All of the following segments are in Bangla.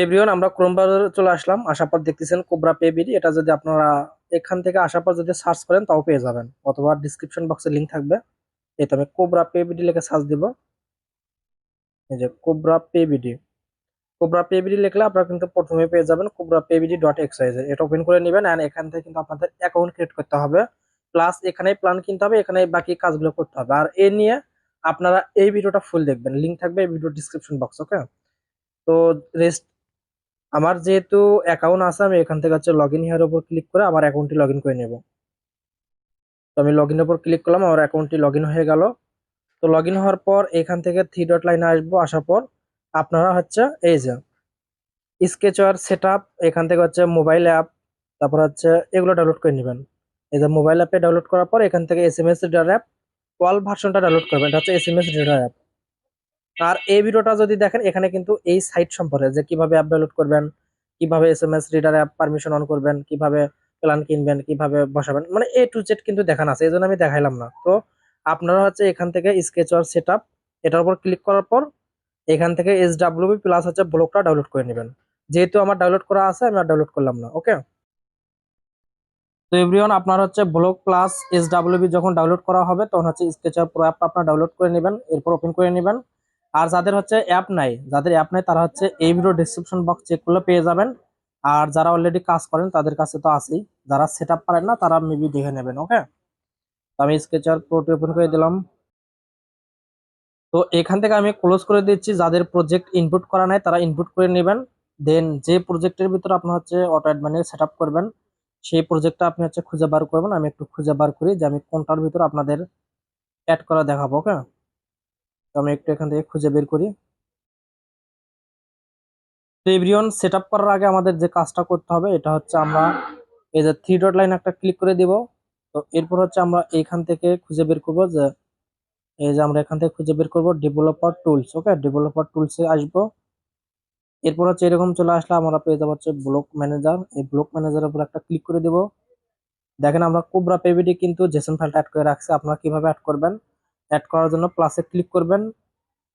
এভরিওয়ান, আমরা ক্রোম ব্রাউজারে চলে আসলাম। আসার পর দেখতেছেন কোবরা পে বিডি। এটা যদি আপনারা এখান থেকে আসার পর যদি সার্চ করেন তাও পেয়ে যাবেন, অথবা ডিসক্রিপশন বক্সে লিংক থাকবে। এই তো আমি কোবরা পে বিডি লিখে সার্চ দিব। এই যে cobra pay BD, cobra pay BD লিখলে আপনারা কিন্তু প্রথমে পেয়ে যাবেন কোবরা পে বিডি ডট এক্সওয়াইজ। এটা ওপেন করে নেবেন, এন্ড এখান থেকে কিন্তু আপনাদের অ্যাকাউন্ট ক্রিয়েট করতে হবে, প্লাস এখানে প্ল্যান কিনতে হবে, এখানে বাকি কাজগুলো করতে হবে। আর এ নিয়ে আপনারা এই ভিডিওটা ফুল দেখবেন, লিংক থাকবে এই ভিডিও ডিসক্রিপশন বক্স। ওকে, তো রেস্ট আমার যেহেতু অ্যাকাউন্ট আছে, আমি এখান থেকে হচ্ছে লগ ইন হেয়ার উপর ক্লিক করে আমার অ্যাকাউন্টটি লগ ইন করে নেব। তো আমি লগ ইনের উপর ক্লিক করলাম, আমার অ্যাকাউন্টটি লগ ইন হয়ে গেল। তো লগ ইন হওয়ার পর এখান থেকে থ্রি ডট লাইনে আসবো। আসার পর আপনারা হচ্ছে এই যে স্কেচার সেট আপ, এখান থেকে হচ্ছে মোবাইল অ্যাপ, তারপর হচ্ছে এগুলো ডাউনলোড করে নেবেন। এই যে মোবাইল অ্যাপে ডাউনলোড করার পর এখান থেকে S M S reader app ওয়াল ভার্সনটা ডাউনলোড করবেন, এটা হচ্ছে S M S reader app. আর এই ভিডিওটা যদি দেখেন, এখানে কিন্তু এই সাইট সম্পর্কে যে কিভাবে অ্যাপ ডাউনলোড করবেন, কিভাবে S M S reader app permission on করবেন, কিভাবে প্ল্যান কিনবেন, কিভাবে বসাবেন, মানে এ টু জেড কিন্তু দেখানো আছে, এই জন্য আমি দেখাইলাম না। তো আপনারা হচ্ছে এখান থেকে স্কেচ আর সেট আপ এটার উপর ক্লিক করার পর এখান থেকে এস ডাব্লিউবি প্লাস হচ্ছে ব্লকটা ডাউনলোড করে নেবেন। যেহেতু আমার ডাউনলোড করা আছে, আমি আর ডাউনলোড করলাম না। ওকে, তো এভরিওয়ান, আপনার হচ্ছে ব্লক প্লাস এস ডাব্লিউবি যখন ডাউনলোড করা হবে তখন হচ্ছে স্কেচার প্রো অ্যাপ আপনার ডাউনলোড করে নেবেন, এরপর ওপেন করে নেবেন। আর যাদের হচ্ছে অ্যাপ নাই, যাদের অ্যাপ নাই তারা হচ্ছে এই ভিডিও ডেসক্রিপশন বক্স চেক করলে পেয়ে যাবেন। আর যারা অলরেডি কাজ করেন তাদের কাছে তো আছেই, যারা সেট আপ পারেন না তারা মেবি দেখে নেবেন। ওকে, তো আমি স্কেচার প্রোটি ওপেন করে দিলাম। তো এখান থেকে আমি ক্লোজ করে দিচ্ছি। যাদের প্রজেক্ট ইনপুট করা নাই তারা ইনপুট করে নেবেন। দেন যে প্রজেক্টের ভিতরে আপনার হচ্ছে অটো অ্যাডমিনে সেট আপ করবেন, সেই প্রজেক্টটা আপনি হচ্ছে খুঁজে বার করবেন। আমি একটু খুঁজে বার করি যে আমি কোনটার ভিতরে আপনাদের অ্যাড করা দেখাবো। ওকে, তো আমি একটু এখান থেকে খুঁজে বের করি। তো এভরিওয়ান, সেট আপ করার আগে আমাদের যে কাজটা করতে হবে এটা হচ্ছে আমরা এই যে থ্রি ডট লাইন একটা ক্লিক করে দিব। তো এরপর হচ্ছে আমরা এইখান থেকে খুঁজে বের করবো যে এই যে আমরা এখান থেকে খুঁজে বের করবো ডেভেলপার টুলস। ওকে, ডেভেলপার টুলসে আসবো। এরপর হচ্ছে এরকম চলে আসলে আমরা পেয়ে যাবো হচ্ছে ব্লক ম্যানেজার। এই ব্লক ম্যানেজারের উপর একটা ক্লিক করে দিব। দেখেন আমরা কোবরা পেভিডি কিন্তু জেসন ফাইলটা অ্যাড করে রাখছে। আপনারা কিভাবে অ্যাড করবেন, অ্যাড করার জন্য প্লাসে ক্লিক করবেন।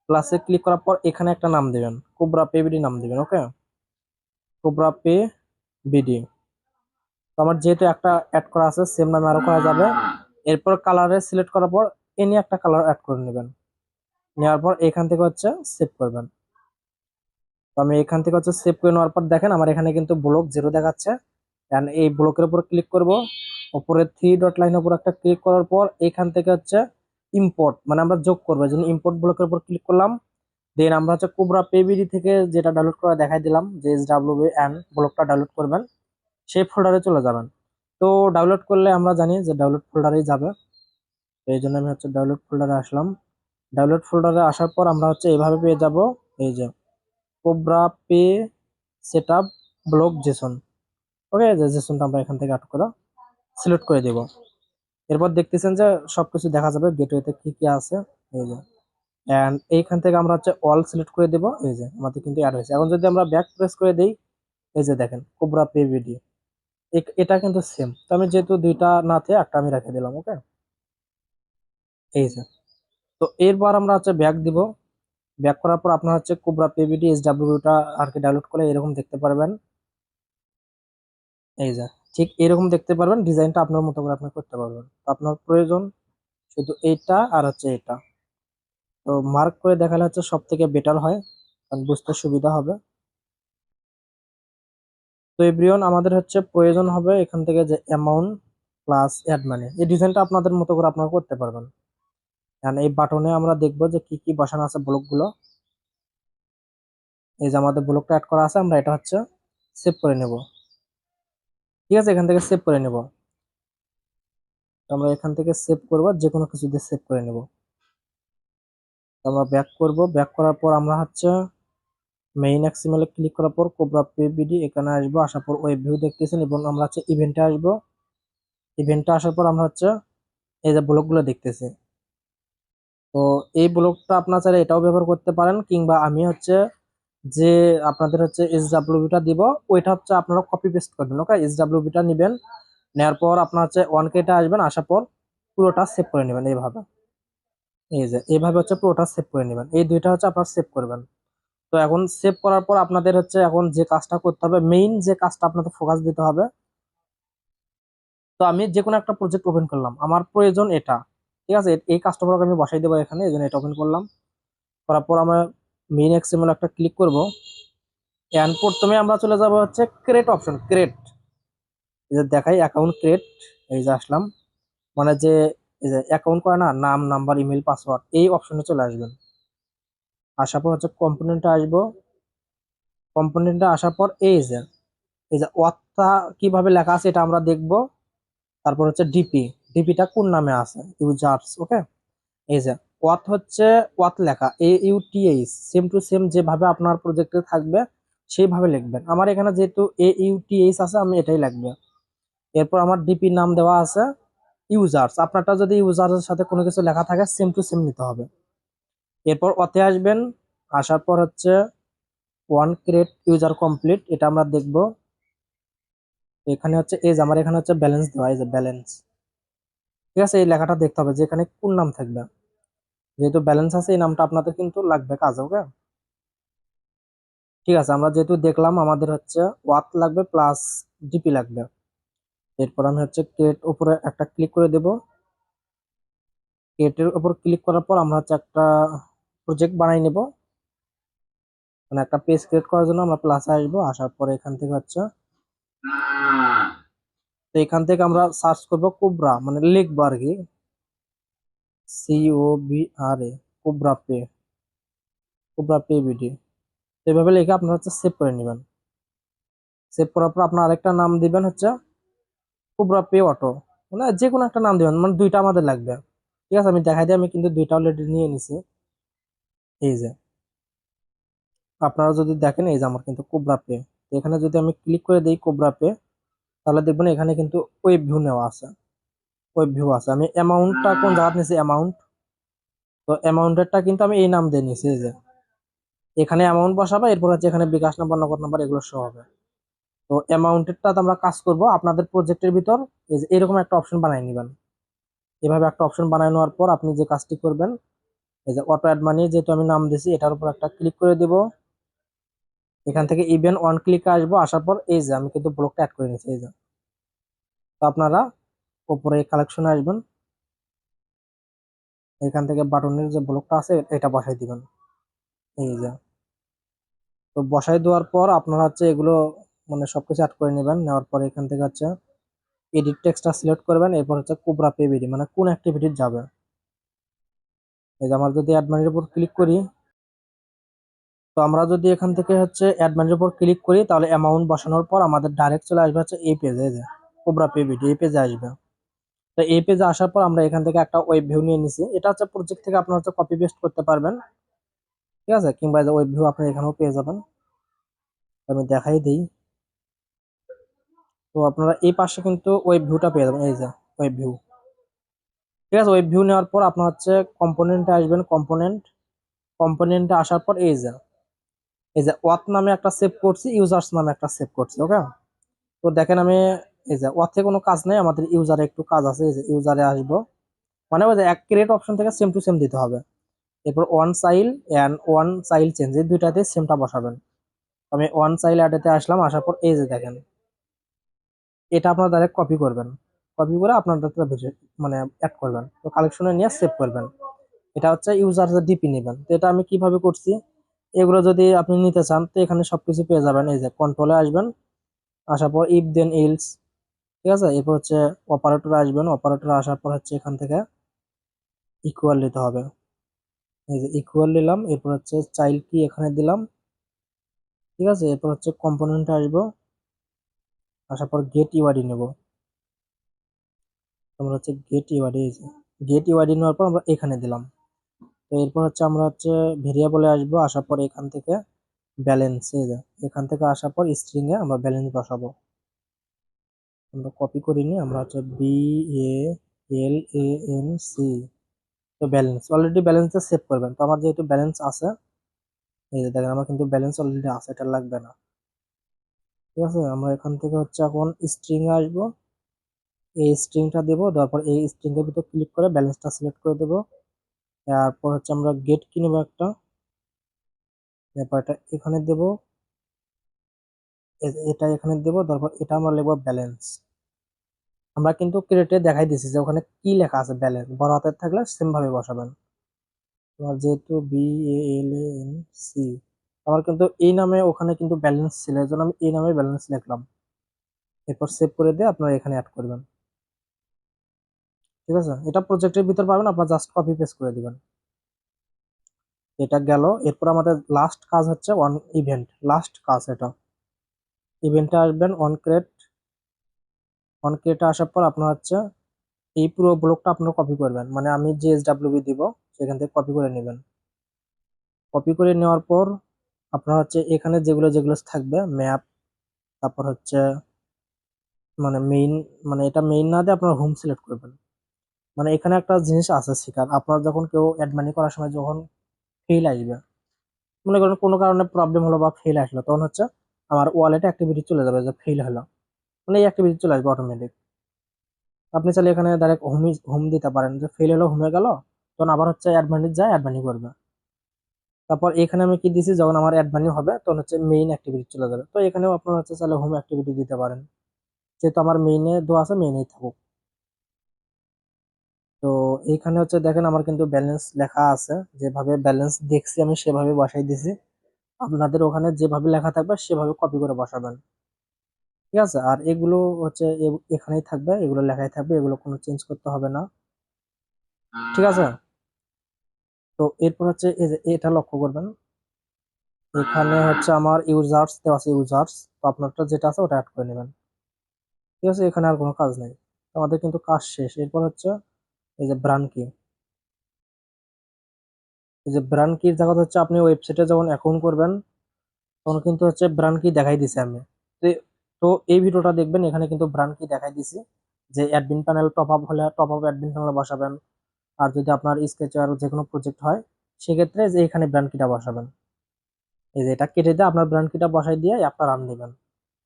প্লাসে ক্লিক করার পর এখানে একটা নাম দিবেন, কোবরা পেভিডি নাম দিবেন। ওকে, কোবরা পে বিডি। তো আমার যেহেতু একটা অ্যাড করা আছে, সেম নামে আরো করা যাবে। এরপর কালারে সিলেক্ট করার পর এনি একটা কালার অ্যাড করে নেবেন। নেওয়ার পর এখান থেকে হচ্ছে সেভ করবেন। তো আমি এখান থেকে হচ্ছে সেভ করে নেওয়ার পর দেখেন আমার এখানে কিন্তু ব্লক জিরো দেখাচ্ছে। And এই ব্লকের উপর ক্লিক করব, উপরে থ্রি ডট লাইনের উপর একটা ক্লিক করার পর এখান থেকে হচ্ছে ইম্পোর্ট, মানে আমরা যোগ করবো, এই জন্য ইম্পোর্ট ব্লকের উপর ক্লিক করলাম। দেন আমরা হচ্ছে কোবরা পেবিডি থেকে যেটা ডাউনলোড করা দেখাই দিলাম, যে এস ডাব্লিউ এন ব্লকটা ডাউনলোড করবেন, সেই ফোল্ডারে চলে যাবেন। তো ডাউনলোড করলে আমরা জানি যে ডাউনলোড ফোল্ডারেই যাবে। তো এই জন্য আমি হচ্ছে ডাউনলোড ফোল্ডারে আসলাম। ডাউনলোড ফোল্ডারে আসার পর আমরা হচ্ছে এইভাবে পেয়ে যাব, এই যে cobra pay setup block JSON. Okay, যে জেসনটা আমরা এখান থেকে আট করে সিলেক্ট করে দেব। এরপর দেখতেছেন যে সবকিছু দেখা যাবে গেটওয়েতে কি কি আছে। এই যে এন্ড এইখান থেকে আমরা হচ্ছে অল সিলেক্ট করে দেব। এই যে আমাদের কিন্তু অ্যাড হয়েছে। এখন যদি আমরা ব্যাক প্রেস করে দেই, এই যে দেখেন কোবরা পে ভিডিও, এটা কিন্তু সেম। তো আমি যেহেতু দুইটা না থেকে একটা আমি রেখে দিলাম। ওকে, এই যে। তো এরপর আমরা হচ্ছে ব্যাক দিব। ব্যাক করার পর আপনার হচ্ছে কোবরা পিভিডি এস ডাব্লিউটা আর কি ডাউনলোড করে এরকম দেখতে পারবেন। এই যে ঠিক এরকম দেখতে পারবেন, ডিজাইনটা আপনার মতো করে আপনি করতে পারবেন। তো আপনার প্রয়োজন শুধু এইটা আর হচ্ছে এটা। তো মার্ক করে দেখালে হচ্ছে সব থেকে বেটার হয়, কারণ বুঝতে সুবিধা হবে। তো এভরিওয়ান, আমাদের হচ্ছে প্রয়োজন হবে এখান থেকে যে অ্যামাউন্ট প্লাস অ্যাড মানি, এই ডিজাইনটা আপনাদের মতো করে আপনারা করতে পারবেন। কারণ এই বাটনে আমরা দেখবো যে কি কি বসানো আছে ব্লকগুলো। এই যে আমাদের ব্লকটা অ্যাড করা আছে, আমরা এটা হচ্ছে সেভ করে নেব। ঠিক আছে, এখান থেকে সেভ করে নেব। আমরা এখান থেকে সেভ করব, যে কোনো কিছু দিয়ে সেভ করে নেব। আমরা ব্যাক করব, ব্যাক করার পর আমরা হচ্ছে মেইন এক্সএমএল এ ক্লিক করার পর কোবরা পিভিডি এখানে আসবো। আসার পর ওয়েব ভিউ দেখতেছেন, এবং আমরা হচ্ছে ইভেন্টে আসবো। ইভেন্টে আসার পর আমরা হচ্ছে এই যে ব্লকগুলো দেখতেছি। তো এই ব্লকটা আপনার চাইলে এটাও ব্যবহার করতে পারেন, কিংবা আমি হচ্ছে যে আপনাদের হচ্ছে এসডব্লিউবিটা দিব, ওইটা হচ্ছে আপনারা কপি পেস্ট করবেন। ওকে, এসডব্লিউবিটা নেবেন, নেওয়ার পর আপনার হচ্ছে ওয়ান কেটা আসবেন, আসার পর পুরোটা সেভ করে নেবেন এইভাবে। এই যে এইভাবে হচ্ছে পুরোটা সেভ করে নেবেন, এই দুইটা হচ্ছে আপনারা সেভ করবেন। তো তো এখন সেভ করার পর আপনাদের হচ্ছে এখন যে কাজটা করতে হবে, মেইন যে কাজটা আপনাদের ফোকাস দিতে হবে। তো আমি যে কোনো একটা প্রজেক্ট ওপেন করলাম, আমার প্রয়োজন এটা, ঠিক আছে, এই কাস্টমারকে আমি বসাই দেবো এখানে, এই জন্য এটা ওপেন করলাম। করার পর আমরা মেইন এক্সএমএল একটা ক্লিক করব। এন্ড প্রথমে আমরা চলে যাব হচ্ছে ক্রিয়েট অপশন, ক্রিয়েট, এই যে দেখাই অ্যাকাউন্ট ক্রিয়েট, এই যে আসলাম, মানে যে এই যে অ্যাকাউন্ট করে না, নাম, নাম্বার, ইমেল, পাসওয়ার্ড, এই অপশনে চলে আসবেন। আসার পর হচ্ছে কম্পোনেন্টে আসবো। কম্পোনেন্টে আসার পর এই যে ওয়াটটা কিভাবে লেখা আছে এটা আমরা দেখব। তারপর হচ্ছে ডিপি, ডিপিটা কোন নামে আছে, ইউজার্স, ওকে। এই যে ওয়াথ হচ্ছে ওয়াথ লেখা, AUTH, সেম টু সেম যেভাবে আপনার প্রজেক্টে থাকবে সেইভাবে লিখবেন। আমার এখানে যেহেতু AUTH আছে, আমি এটাই লিখবো। এরপর আমার ডিপি নাম দেওয়া আছে ইউজার্স, আপনারটা যদি ইউজার্সের সাথে কোনো কিছু লেখা থাকে সেম টু সেম নিতে হবে। এরপর ওতে আসবেন, আসার পর হচ্ছে ওয়ান ক্রিয়েট ইউজার কমপ্লিট, এটা আমরা দেখব। এখানে হচ্ছে এই যে আমার এখানে হচ্ছে ব্যালেন্স দেওয়া, এই যে ব্যালেন্স, ঠিক আছে, এই লেখাটা দেখতে হবে যে এখানে কোন নাম থাকবে। যেহেতু ব্যালেন্স আছে এই নামটা আপনাদের কিন্তু লাগবে কাজ, ওকে। ঠিক আছে, আমরা যেহেতু দেখলাম আমাদের হচ্ছে ওয়াথ লাগবে প্লাস ডিপি লাগবে। এরপর আমি হচ্ছে ক্রিয়েট উপরে একটা ক্লিক করে দেব। ক্রিয়েটের উপর ক্লিক করার পর আমরা হচ্ছে একটা প্রজেক্ট বানাই নেব, মানে একটা পেজ ক্রিয়েট করার জন্য আমরা প্লাসে আসবো। আসার পরে এখান থেকে হচ্ছে, তো এখান থেকে আমরা সার্চ করব কোবরা, মানে লিখবো আর কি, COBRA, cobra pay, cobra pay BD, এভাবে লিখে আপনারা হচ্ছে সেভ করে নেবেন। সেভ করার পর আপনার আরেকটা নাম দিবেন হচ্ছে কোবরা পে অটো, মানে যে কোনো একটা নাম দিবেন, মানে দুইটা আমাদের লাগবে। ঠিক আছে, আমি দেখাই দিই, আমি কিন্তু দুইটা অলরেডি নিয়ে নিছি। এই যে আপনারা যদি দেখেন, এই যে আমার কিন্তু কোবরা পে, এখানে যদি আমি ক্লিক করে দিই কোবরা পে, তাহলে দেখবেন এখানে কিন্তু ওয়েব ভিউ নেওয়া আছে, ওয়েব ভিউ আছে। আমি অ্যামাউন্টটা কোন জায়গা নিয়েছি, অ্যামাউন্ট, তো অ্যামাউন্টেরটা কিন্তু আমি এই নাম দিয়ে নিয়েছি, এই যে এখানে অ্যামাউন্ট বসাবো, এরপর হচ্ছে এখানে বিকাশ নাম্বার, নগদ নাম্বার, এগুলো শো হবে। তো অ্যামাউন্টেরটা আমরা কাজ করব আপনাদের প্রজেক্টের ভিতর, এই যে এরকম একটা অপশন বানিয়ে নেবেন। এভাবে একটা অপশন বানিয়ে নেওয়ার পর আপনি যে কাজটি করবেন, এই যে অটো অ্যাড মানি, যেহেতু আমি নাম দিয়েছি, এটার উপর একটা ক্লিক করে দিব। এখান থেকে ইভেন ওয়ান ক্লিকে আসবো, আসার পর এই যে আমি কিন্তু ব্লকটা অ্যাড করে নিয়েছি, এই যে। তো আপনারা উপরে কালেকশনে আসবেন, এখান থেকে বাটনের যে ব্লকটা আছে এটা বসাই দিবেন, এই যে। তো বসাই দেওয়ার পর আপনারা হচ্ছে এগুলো মানে সবকিছু অ্যাড করে নেবেন। নেওয়ার পর এখান থেকে হচ্ছে এডিট টেক্সটটা সিলেক্ট করবেন, এরপর হচ্ছে কোবরা পে বিডি, মানে কোন অ্যাক্টিভিটি যাবে। এই যে আমরা যদি অ্যাড মানির উপর ক্লিক করি, তো আমরা যদি এখান থেকে হচ্ছে অ্যাড মানির উপর ক্লিক করি, তাহলে অ্যামাউন্ট বসানোর পর আমাদের ডাইরেক্ট চলে আসবে হচ্ছে এই পেজে, যে কোবরা পে বিডি, এই পেজে আসবে। তো এই পেজে আসার পর আমরা এখান থেকে একটা ওয়েব ভিউ নিয়ে নিছি, এটা হচ্ছে প্রজেক্ট থেকে আপনারা হচ্ছে কপি পেস্ট করতে পারবেন, ঠিক আছে, কিংবা ওয়েব ভিউ আপনি এখানেও পেয়ে যাবেন। আমি দেখাই দিই। তো আপনারা এই পাশে কিন্তু ওয়েব ভিউটা পেয়ে যাবেন, এই যে ওয়েব ভিউ, ঠিক আছে। ওয়েব ভিউ নেওয়ার পর আপনার হচ্ছে কম্পোনেন্টে আসবেন, কম্পোনেন্টে আসার পর এই যে ওয়াথ নামে একটা সেভ করছি, ইউজার্স নামে একটা সেভ করছি, ওকে। তো দেখেন আমি এই যে ওয়াথে কোনো কাজ নেই, আমাদের ইউজারে একটু কাজ আছে, এই যে ইউজারে আসবো, মানে ওই যে এক ক্রিয়েট অপশন থেকে সেম টু সেম দিতে হবে। এরপর one child and one child change, এই দুইটাতে সেমটা বসাবেন। আমি ওয়ান চাইল্ড অ্যাডেতে আসলাম, আসার পর এই যে দেখেন, এটা আপনারা ডাইরেক্ট কপি করবেন, কপি করে আপনার মানে অ্যাড করবেন, তো কালেকশনে নিয়ে সেভ করবেন। এটা হচ্ছে ইউজার ডিপি নেবেন। তো এটা আমি কিভাবে করছি, এগুলো যদি আপনি নিতে চান তো এখানে সবকিছু পেয়ে যাবেন। এই যে কন্ট্রোলে আসবেন, আসার পর ইফ দেন এলস, ঠিক আছে। এরপর হচ্ছে অপারেটরে আসবেন, অপারেটরে আসার পর হচ্ছে এখান থেকে ইকুয়াল নিতে হবে, এই যে ইকুয়াল নিলাম। এরপর হচ্ছে চাইল্ড কি এখানে দিলাম, ঠিক আছে। এরপর হচ্ছে কম্পোনেন্টে আসবো, আসার পর গেট ইউআইডি নেব। আমরা হচ্ছে গেট ইউআইডি, গেট ইউআইডি নেওয়ার পর আমরা এখানে দিলাম। তো এরপর হচ্ছে আমরা হচ্ছে ভেরিয়েবলে আসবো, আসার পর এখান থেকে ব্যালেন্স, এখান থেকে আসার পর স্ট্রিং এ আমরা ব্যালেন্স বসাবো। আমরা কপি করিনি, আমরা হচ্ছে BALANC, তো ব্যালেন্স অলরেডি ব্যালেন্সে সেভ করবেন। তো আমার যেহেতু ব্যালেন্স আছে, এই যে দেখেন আমার কিন্তু ব্যালেন্স অলরেডি আছে, এটা লাগবে না, ঠিক আছে। আমরা এখান থেকে হচ্ছে এখন স্ট্রিং এ আসবো, এই স্ট্রিংটা দেবো, তারপর এই স্ট্রিং এর ভিতর ক্লিক করে ব্যালেন্সটা সিলেক্ট করে দেবো। তারপর হচ্ছে আমরা গেট কি নেবো একটা, এরপর এটা এখানে দেব, এটা এখানে দেব, তারপর এটা আমরা লিখবো ব্যালেন্স। আমরা কিন্তু ক্রেডিটে দেখাই দিছি যে ওখানে কি লেখা আছে, ব্যালেন্স বড় হাতের থাকলে সেম ভাবে বসাবেন। তোমার যেহেতু BALANC, আমার কিন্তু এই নামে ওখানে কিন্তু ব্যালেন্স ছিল, এই জন্য আমি এই নামে ব্যালেন্স লিখলাম। এরপর সেভ করে দিয়ে আপনারা এখানে অ্যাড করবেন। ঠিক আছে, এটা প্রজেক্টের ভিতর পাবেন, আপনার জাস্ট কপি পেস্ট করে দিবেন। এটা গেল। এরপর আমাদের লাস্ট কাজ হচ্ছে অন ইভেন্ট, লাস্ট কাজ এটা। ইভেন্টে আসবেন, অন ক্রিয়েটে আসার পর আপনার হচ্ছে এই পুরো ব্লকটা আপনারা কপি করবেন, মানে আমি যে SWB দিব সেখান থেকে কপি করে নেবেন। কপি করে নেওয়ার পর আপনার হচ্ছে এখানে যেগুলো যেগুলো থাকবে ম্যাপ, তারপর হচ্ছে মানে মেইন, মানে এটা মেইন না দিয়ে আপনার হোম সিলেক্ট করবেন। মানে এখানে একটা জিনিস আছে শেখার, আপনার যখন কেউ অ্যাড মানি করার সময় যখন ফেল আসবে, মনে করেন কোনো কারণে প্রবলেম হলো বা ফেল আসলো, তখন হচ্ছে আমার ওয়ালেটে অ্যাক্টিভিটি চলে যাবে যে ফেল হলো, মানে এই অ্যাক্টিভিটি চলে আসবে অটোমেটিক। আপনি চাইলে এখানে ডাইরেক্ট হোম দিতে পারেন, যে ফেল হলো হোমে গেল, তখন আবার হচ্ছে অ্যাড মানি যায় অ্যাড মানি করবে। তারপর এখানে আমি কি দিছি, যখন আমার অ্যাড মানি হবে তখন হচ্ছে মেইন অ্যাক্টিভিটি চলে যাবে, তো এখানেও আপনারা হচ্ছে চাইলে হোম অ্যাক্টিভিটি দিতে পারেন, যেহেতু আমার মেইনে দেওয়া আছে মেইনেই থাকুক। তো এইখানে হচ্ছে দেখেন আমার কিন্তু ব্যালেন্স লেখা আছে, যেভাবে ব্যালেন্স দেখছি আমি সেভাবে বসাই দিছি। আপনাদের ওখানে যেভাবে লেখা থাকবে সেভাবে কপি করে বসাবেন। ঠিক আছে, আর এগুলো হচ্ছে এখানেই থাকবে, এগুলো লেখাই থাকবে, এগুলো কোনো চেঞ্জ করতে হবে না। ঠিক আছে, তো এরপর হচ্ছে এই যে এটা লক্ষ্য করবেন, এখানে হচ্ছে আমার ইউজার্স দেওয়া আছে, ইউজার্স, তো আপনারটা যেটা আছে ওটা অ্যাড করে নেবেন। ঠিক আছে, এখানে আর কোনো কাজ নেই, আমাদের কিন্তু কাজ শেষ। এরপর হচ্ছে এই যে ব্র্যান্ড কি, এই যে ব্র্যান্ড কির জায়গা হচ্ছে আপনি ওয়েবসাইটে যখন অ্যাকাউন্ট করবেন তখন কিন্তু হচ্ছে ব্র্যান্ড কি দেখাই দিছে আমি। তো তো এই ভিডিওটা দেখবেন, এখানে কিন্তু ব্র্যান্ড কি দেখাই দিছি, যে অ্যাডমিন প্যানেল টপ আপ হলে টপ আপ অ্যাডমিন প্যানেল বসাবেন, আর যদি আপনার স্কেচার যে কোনো প্রজেক্ট হয় সেক্ষেত্রে যে এখানে ব্র্যান্ড কিটা বসাবেন। এই যে এটা কেটে দিয়ে আপনার ব্র্যান্ড কিটা বসাই দিয়ে আপনার রান দিবেন,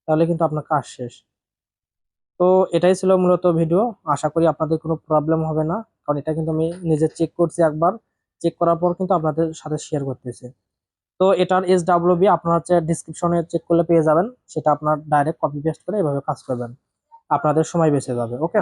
তাহলে কিন্তু আপনার কাজ শেষ। তো এটাই ছিল মূলত ভিডিও, আশা করি আপনাদের কোনো প্রবলেম হবে না, কারণ এটা কিন্তু আমি নিজে চেক করছি একবার, চেক করার পর কিন্তু আপনাদের সাথে শেয়ার করতেছি। তো এটার SWB আপনার হচ্ছে ডিসক্রিপশনে চেক করলে পেয়ে যাবেন, সেটা আপনার ডাইরেক্ট কপি পেস্ট করে এভাবে কাজ করবেন, আপনাদের সময় বেঁচে যাবে। ওকে।